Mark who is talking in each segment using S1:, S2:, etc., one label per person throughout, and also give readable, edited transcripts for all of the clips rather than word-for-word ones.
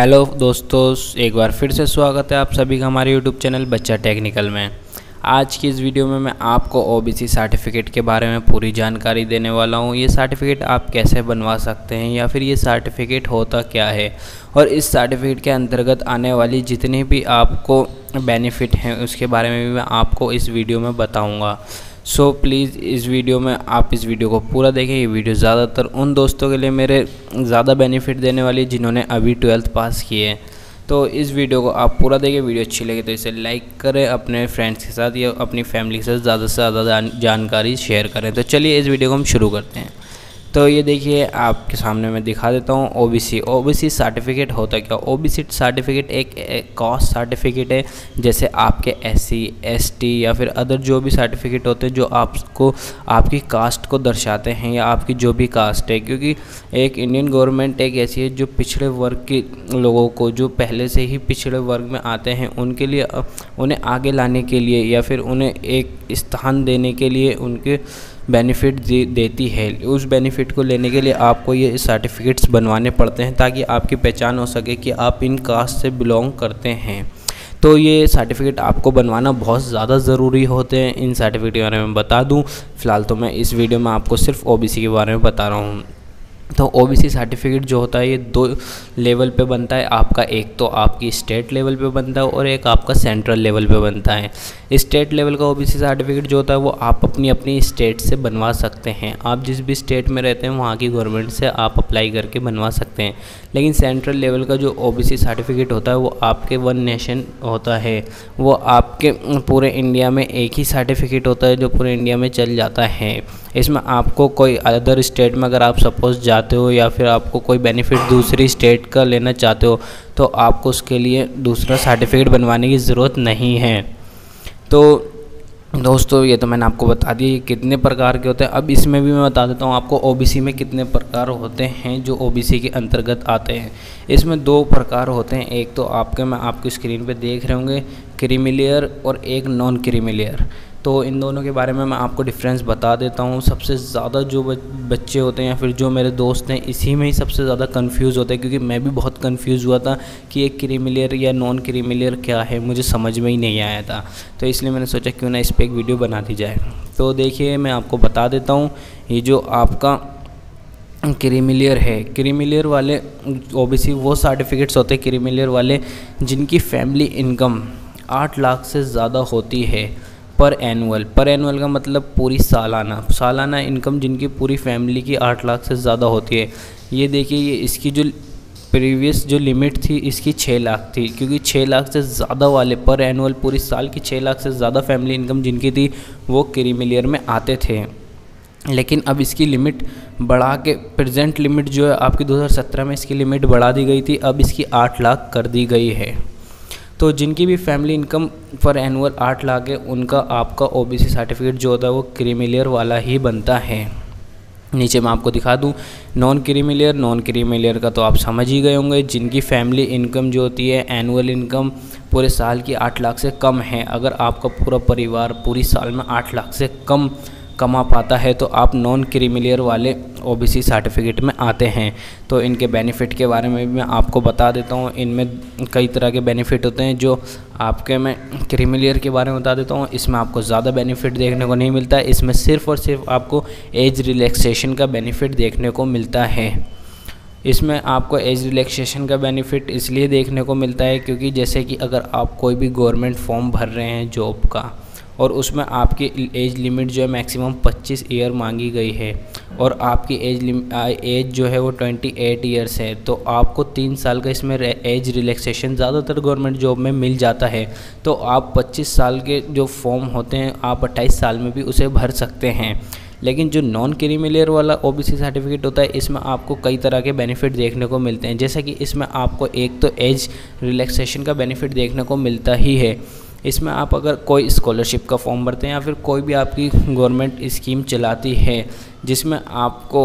S1: Hello दोस्तों, एक बार फिर से स्वागत है आप सभी का हमारे यूट्यूब चैनल बच्चा टेक्निकल में। आज की इस वीडियो में मैं आपको ओबीसी सर्टिफिकेट के बारे में पूरी जानकारी देने वाला हूं। ये सर्टिफिकेट आप कैसे बनवा सकते हैं या फिर ये सर्टिफिकेट होता क्या है और इस सर्टिफिकेट के अंतर्गत आने वाली जितने भी आपको बेनिफिट हैं उसके बारे में भी मैं आपको इस वीडियो में बताऊँगा। सो प्लीज़ इस वीडियो में आप इस वीडियो को पूरा देखें। ये वीडियो ज़्यादातर उन दोस्तों के लिए मेरे ज़्यादा बेनिफिट देने वाली है जिन्होंने अभी 12th पास किए हैं। तो इस वीडियो को आप पूरा देखें। वीडियो अच्छी लगे तो इसे लाइक करें, अपने फ्रेंड्स के साथ या अपनी फैमिली के साथ ज़्यादा से ज़्यादा जानकारी शेयर करें। तो चलिए इस वीडियो को हम शुरू करते हैं। तो ये देखिए आपके सामने मैं दिखा देता हूँ ओबीसी सर्टिफिकेट होता क्या। ओबीसी सर्टिफिकेट एक कास्ट सर्टिफिकेट है। जैसे आपके एससी, एसटी या फिर अदर जो भी सर्टिफिकेट होते हैं जो आपको आपकी कास्ट को दर्शाते हैं या आपकी जो भी कास्ट है, क्योंकि एक इंडियन गवर्नमेंट एक ऐसी है जो पिछड़े वर्ग के लोगों को, जो पहले से ही पिछड़े वर्ग में आते हैं, उनके लिए उन्हें आगे लाने के लिए या फिर उन्हें एक स्थान देने के लिए उनके बेनिफिट देती है। उस बेनिफिट को लेने के लिए आपको ये सर्टिफिकेट्स बनवाने पड़ते हैं ताकि आपकी पहचान हो सके कि आप इन कास्ट से बिलोंग करते हैं। तो ये सर्टिफिकेट आपको बनवाना बहुत ज़्यादा ज़रूरी होते हैं। इन सर्टिफिकेट के बारे में बता दूं, फ़िलहाल तो मैं इस वीडियो में आपको सिर्फ ओबीसी के बारे में बता रहा हूँ। तो ओबीसी सर्टिफिकेट जो होता है ये 2 लेवल पे बनता है आपका। एक तो आपकी स्टेट लेवल पे बनता है और एक आपका सेंट्रल लेवल पे बनता है। स्टेट लेवल का ओबीसी सर्टिफिकेट जो होता है वो आप अपनी स्टेट से बनवा सकते हैं। आप जिस भी स्टेट में रहते हैं वहाँ की गवर्नमेंट से आप अप्लाई करके बनवा सकते हैं। लेकिन सेंट्रल लेवल का जो ओबीसी सर्टिफिकेट होता है वो आपके वन नेशन होता है। वो आपके पूरे इंडिया में एक ही सर्टिफिकेट होता है जो पूरे इंडिया में चल जाता है। इसमें आपको कोई अदर स्टेट में अगर आप सपोज़ जाते हो या फिर आपको कोई बेनिफिट दूसरी स्टेट का लेना चाहते हो तो आपको उसके लिए दूसरा सर्टिफिकेट बनवाने की ज़रूरत नहीं है। तो दोस्तों ये तो मैंने आपको बता दिया ये कितने प्रकार के होते हैं। अब इसमें भी मैं बता देता हूँ आपको ओबीसी में कितने प्रकार होते हैं जो ओबीसी के अंतर्गत आते हैं। इसमें 2 प्रकार होते हैं। एक तो मैं आपकी स्क्रीन पे देख रहे होंगे क्रीमी लेयर और एक नॉन क्रीमी लेयर। तो इन दोनों के बारे में मैं आपको डिफरेंस बता देता हूँ। सबसे ज़्यादा जो बच्चे होते हैं या फिर जो मेरे दोस्त हैं इसी में ही सबसे ज़्यादा कंफ्यूज होते हैं, क्योंकि मैं भी बहुत कंफ्यूज हुआ था कि एक क्रीमी लेयर या नॉन क्रीमी लेयर क्या है, मुझे समझ में ही नहीं आया था। तो इसलिए मैंने सोचा क्यों ना इस पर एक वीडियो बना दी जाए। तो देखिए मैं आपको बता देता हूँ। ये जो आपका क्रीमी लेयर है, क्रीमी लेयर वाले ओबीसी वो सर्टिफिकेट्स होते हैं क्रीमी लेयर वाले जिनकी फैमिली इनकम 8 लाख से ज़्यादा होती है पर एनुअल का मतलब पूरी सालाना इनकम जिनकी पूरी फैमिली की 8 लाख से ज़्यादा होती है। ये देखिए ये इसकी जो प्रीवियस जो लिमिट थी इसकी 6 लाख थी, क्योंकि 6 लाख से ज़्यादा वाले पर एनुअल पूरी साल की 6 लाख से ज़्यादा फैमिली इनकम जिनकी थी वो क्रीमी लेयर में आते थे। लेकिन अब इसकी लिमिट बढ़ा के प्रेजेंट लिमिट जो है आपकी 2017 में इसकी लिमिट बढ़ा दी गई थी, अब इसकी 8 लाख कर दी गई है। तो जिनकी भी फैमिली इनकम पर एनुअल 8 लाख है उनका आपका ओबीसी सर्टिफिकेट जो होता है वो क्रीमी लेयर वाला ही बनता है। नीचे मैं आपको दिखा दूं नॉन क्रीमी लेयर का तो आप समझ ही गए होंगे, जिनकी फैमिली इनकम जो होती है एनुअल इनकम पूरे साल की 8 लाख से कम है। अगर आपका पूरा परिवार पूरी साल में 8 लाख से कम कमा पाता है तो आप नॉन क्रीमी लेयर वाले ओबीसी सर्टिफिकेट में आते हैं। तो इनके बेनिफिट के बारे में भी मैं आपको बता देता हूँ। इनमें कई तरह के बेनिफिट होते हैं जो आपके मैं क्रीमी लेयर के बारे में बता देता हूँ। इसमें आपको ज़्यादा बेनिफिट देखने को नहीं मिलता है। इसमें सिर्फ और सिर्फ आपको एज रिलैक्सेशन का बेनिफिट देखने को मिलता है। इसमें आपको एज रिलैक्सेशन का बेनिफिट इसलिए देखने को मिलता है क्योंकि जैसे कि अगर आप कोई भी गवर्नमेंट फॉर्म भर रहे हैं जॉब का और उसमें आपकी एज लिमिट जो है मैक्सिमम 25 ईयर मांगी गई है और आपकी एज जो है वो 28 ईयर्स है, तो आपको 3 साल का इसमें एज रिलैक्सेशन ज़्यादातर गवर्नमेंट जॉब में मिल जाता है। तो आप 25 साल के जो फॉर्म होते हैं आप 28 साल में भी उसे भर सकते हैं। लेकिन जो नॉन क्रीमी लेयर वाला ओबीसी सर्टिफिकेट होता है इसमें आपको कई तरह के बेनिफिट देखने को मिलते हैं। जैसे कि इसमें आपको एक तो एज रिलैक्सेशन का बेनिफिट देखने को मिलता ही है। इसमें आप अगर कोई स्कॉलरशिप का फॉर्म भरते हैं या फिर कोई भी आपकी गवर्नमेंट स्कीम चलाती है जिसमें आपको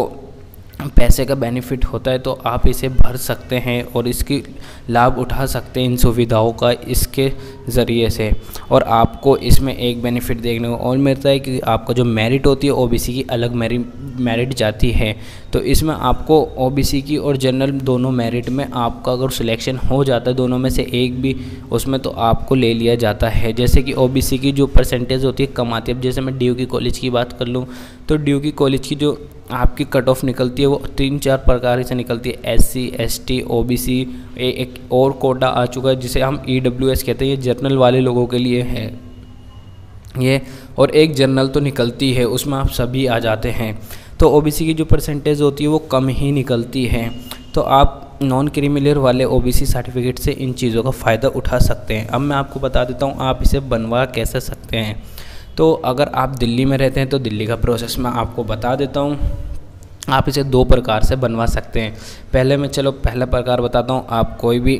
S1: पैसे का बेनिफिट होता है तो आप इसे भर सकते हैं और इसकी लाभ उठा सकते हैं इन सुविधाओं का इसके ज़रिए से। और आपको इसमें एक बेनिफिट देखने को और मिलता है कि आपका जो मेरिट होती है ओबीसी की अलग मेरिट जाती है, तो इसमें आपको ओबीसी की और जनरल दोनों मेरिट में आपका अगर सिलेक्शन हो जाता है दोनों में से एक भी उसमें, तो आपको ले लिया जाता है। जैसे कि ओबीसी की जो परसेंटेज होती है कम आती है। अब जैसे मैं डी की कॉलेज की बात कर लूँ तो डी की कॉलेज की जो आपकी कट ऑफ निकलती है वो 3-4 प्रकार से निकलती है। एससी, एसटी, ओबीसी, एक और कोटा आ चुका है जिसे हम ईडब्ल्यूएस कहते हैं, ये जर्नल वाले लोगों के लिए है ये, और एक जनरल तो निकलती है उसमें आप सभी आ जाते हैं। तो ओबीसी की जो परसेंटेज होती है वो कम ही निकलती है। तो आप नॉन क्रीमिलियर वाले ओबीसी सर्टिफिकेट से इन चीज़ों का फ़ायदा उठा सकते हैं। अब मैं आपको बता देता हूँ आप इसे बनवा कैसे सकते हैं। तो अगर आप दिल्ली में रहते हैं तो दिल्ली का प्रोसेस मैं आपको बता देता हूँ। आप इसे 2 प्रकार से बनवा सकते हैं। पहला प्रकार बताता हूँ। आप कोई भी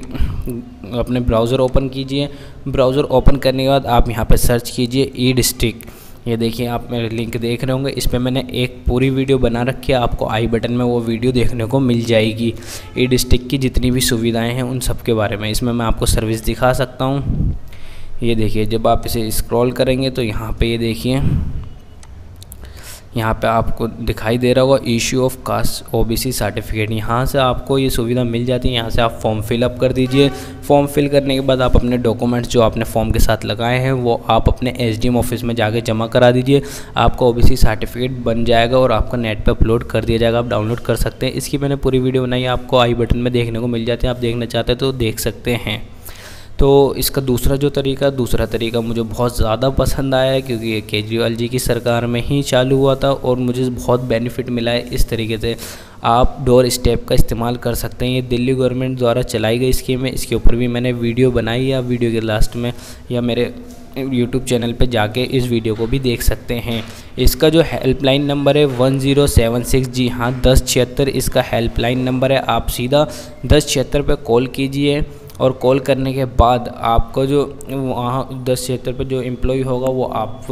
S1: अपने ब्राउज़र ओपन कीजिए। ब्राउज़र ओपन करने के बाद आप यहाँ पर सर्च कीजिए ई डिस्ट्रिक्ट। ये देखिए आप मेरे लिंक देख रहे होंगे, इस पर मैंने एक पूरी वीडियो बना रखी है, आपको आई बटन में वो वीडियो देखने को मिल जाएगी। ई डिस्ट्रिक्ट की जितनी भी सुविधाएँ हैं उन सब के बारे में इसमें मैं आपको सर्विस दिखा सकता हूँ। ये देखिए जब आप इसे स्क्रॉल करेंगे तो यहाँ पे ये देखिए यहाँ पे आपको दिखाई दे रहा होगा issue of caste OBC certificate. यहाँ से आपको ये सुविधा मिल जाती है। यहाँ से आप फॉर्म फिलअप कर दीजिए। फॉर्म फिल करने के बाद आप अपने डॉक्यूमेंट्स जो आपने फॉर्म के साथ लगाए हैं वो आप अपने एसडीएम ऑफिस में जाके जमा करा दीजिए। आपका ओबीसी सर्टिफिकेट बन जाएगा और आपका नेट पर अपलोड कर दिया जाएगा। आप डाउनलोड कर सकते हैं। इसकी मैंने पूरी वीडियो बनाई है, आपको आई बटन में देखने को मिल जाती है। आप देखना चाहते हैं तो देख सकते हैं। तो इसका दूसरा तरीका मुझे बहुत ज़्यादा पसंद आया है क्योंकि ये केजरीवाल जी की सरकार में ही चालू हुआ था और मुझे बहुत बेनिफिट मिला है। इस तरीके से आप डोर स्टेप का इस्तेमाल कर सकते हैं। ये दिल्ली गवर्नमेंट द्वारा चलाई गई स्कीम है। इसके ऊपर भी मैंने वीडियो बनाई है, आप वीडियो के लास्ट में या मेरे यूट्यूब चैनल पे जाके इस वीडियो को भी देख सकते हैं। इसका जो हेल्पलाइन नंबर है 1076, जी हाँ 1076 इसका हेल्पलाइन नंबर है। आप सीधा 1076 पे कॉल कीजिए और कॉल करने के बाद आपको जो वहाँ 1076 पे जो एम्प्लॉय होगा वो आप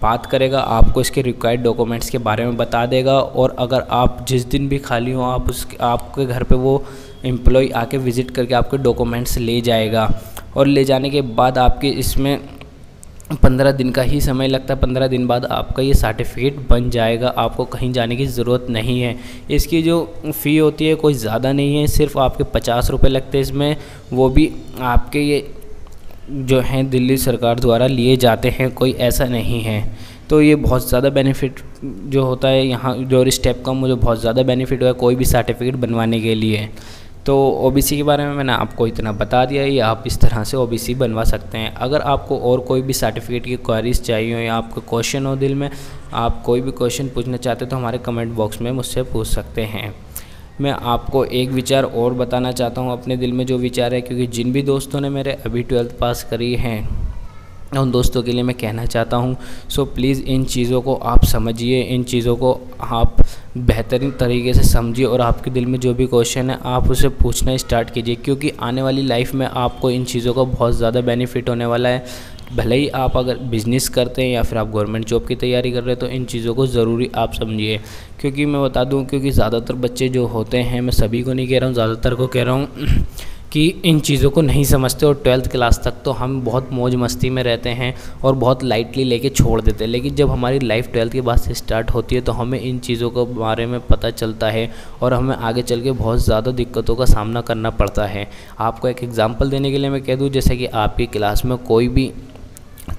S1: बात करेगा, आपको इसके रिक्वायर्ड डॉक्यूमेंट्स के बारे में बता देगा। और अगर आप जिस दिन भी खाली हो आपके घर पे वो एम्प्लॉय आके विज़िट करके आपके डॉक्यूमेंट्स ले जाएगा। और ले जाने के बाद आपके इसमें 15 दिन का ही समय लगता है। 15 दिन बाद आपका ये सर्टिफिकेट बन जाएगा। आपको कहीं जाने की ज़रूरत नहीं है। इसकी जो फ़ी होती है कोई ज़्यादा नहीं है, सिर्फ आपके 50 रुपये लगते हैं इसमें, वो भी आपके ये जो हैं दिल्ली सरकार द्वारा लिए जाते हैं, कोई ऐसा नहीं है। तो ये बहुत ज़्यादा बेनिफिट जो होता है यहाँ डोर स्टेप का मुझे बहुत ज़्यादा बेनिफिट हुआ है कोई भी सर्टिफिकेट बनवाने के लिए। तो ओबीसी के बारे में मैंने आपको इतना बता दिया है। आप इस तरह से ओबीसी बनवा सकते हैं। अगर आपको और कोई भी सर्टिफिकेट की क्वेरीज चाहिए हो या आपको क्वेश्चन हो दिल में, आप कोई भी क्वेश्चन पूछना चाहते हैं तो हमारे कमेंट बॉक्स में मुझसे पूछ सकते हैं। मैं आपको एक विचार और बताना चाहता हूँ अपने दिल में जो विचार है, क्योंकि जिन भी दोस्तों ने मेरे अभी 12th पास करी हैं उन दोस्तों के लिए मैं कहना चाहता हूँ, सो प्लीज़ इन चीज़ों को आप समझिए, इन चीज़ों को आप बेहतरीन तरीके से समझिए और आपके दिल में जो भी क्वेश्चन है आप उसे पूछना स्टार्ट कीजिए, क्योंकि आने वाली लाइफ में आपको इन चीज़ों का बहुत ज़्यादा बेनिफिट होने वाला है। भले ही आप अगर बिज़नेस करते हैं या फिर आप गवर्नमेंट जॉब की तैयारी कर रहे हैं तो इन चीज़ों को ज़रूरी आप समझिए। क्योंकि मैं बता दूं, क्योंकि ज़्यादातर बच्चे जो होते हैं, मैं सभी को नहीं कह रहा हूँ, ज़्यादातर को कह रहा हूँ कि इन चीज़ों को नहीं समझते और 12th क्लास तक तो हम बहुत मौज मस्ती में रहते हैं और बहुत लाइटली लेके छोड़ देते हैं। लेकिन जब हमारी लाइफ 12th के बाद से स्टार्ट होती है तो हमें इन चीज़ों के बारे में पता चलता है और हमें आगे चल के बहुत ज़्यादा दिक्कतों का सामना करना पड़ता है। आपको एक एग्ज़ाम्पल देने के लिए मैं कह दूँ, जैसे कि आपकी क्लास में कोई भी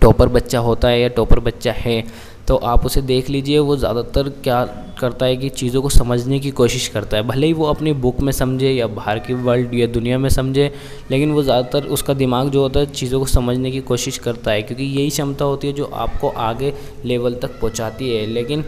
S1: टॉपर बच्चा होता है या टॉपर बच्चा है तो आप उसे देख लीजिए, वो ज़्यादातर क्या करता है कि चीज़ों को समझने की कोशिश करता है। भले ही वो अपनी बुक में समझे या बाहर की वर्ल्ड या दुनिया में समझे, लेकिन वो ज़्यादातर उसका दिमाग जो होता है चीज़ों को समझने की कोशिश करता है, क्योंकि यही क्षमता होती है जो आपको आगे लेवल तक पहुंचाती है। लेकिन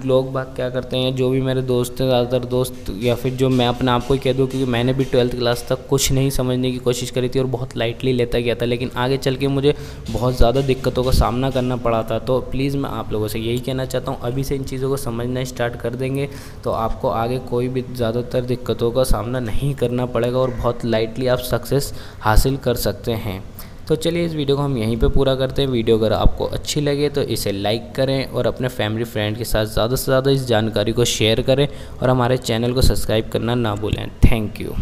S1: लोग बात क्या करते हैं, जो भी मेरे दोस्त हैं, ज़्यादातर दोस्त या फिर जो मैं अपने आप को ही कह दूँ, क्योंकि मैंने भी 12th क्लास तक कुछ नहीं समझने की कोशिश करी थी और बहुत लाइटली लेता गया था, लेकिन आगे चल के मुझे बहुत ज़्यादा दिक्कतों का सामना करना पड़ा था। तो प्लीज़ मैं आप लोगों से यही कहना चाहता हूँ, अभी से इन चीज़ों को समझना स्टार्ट कर देंगे तो आपको आगे कोई भी ज़्यादातर दिक्कतों का सामना नहीं करना पड़ेगा और बहुत लाइटली आप सक्सेस हासिल कर सकते हैं। तो चलिए इस वीडियो को हम यहीं पे पूरा करते हैं। वीडियो अगर आपको अच्छी लगे तो इसे लाइक करें और अपने फैमिली फ्रेंड के साथ ज़्यादा से ज़्यादा इस जानकारी को शेयर करें और हमारे चैनल को सब्सक्राइब करना ना भूलें। Thank you.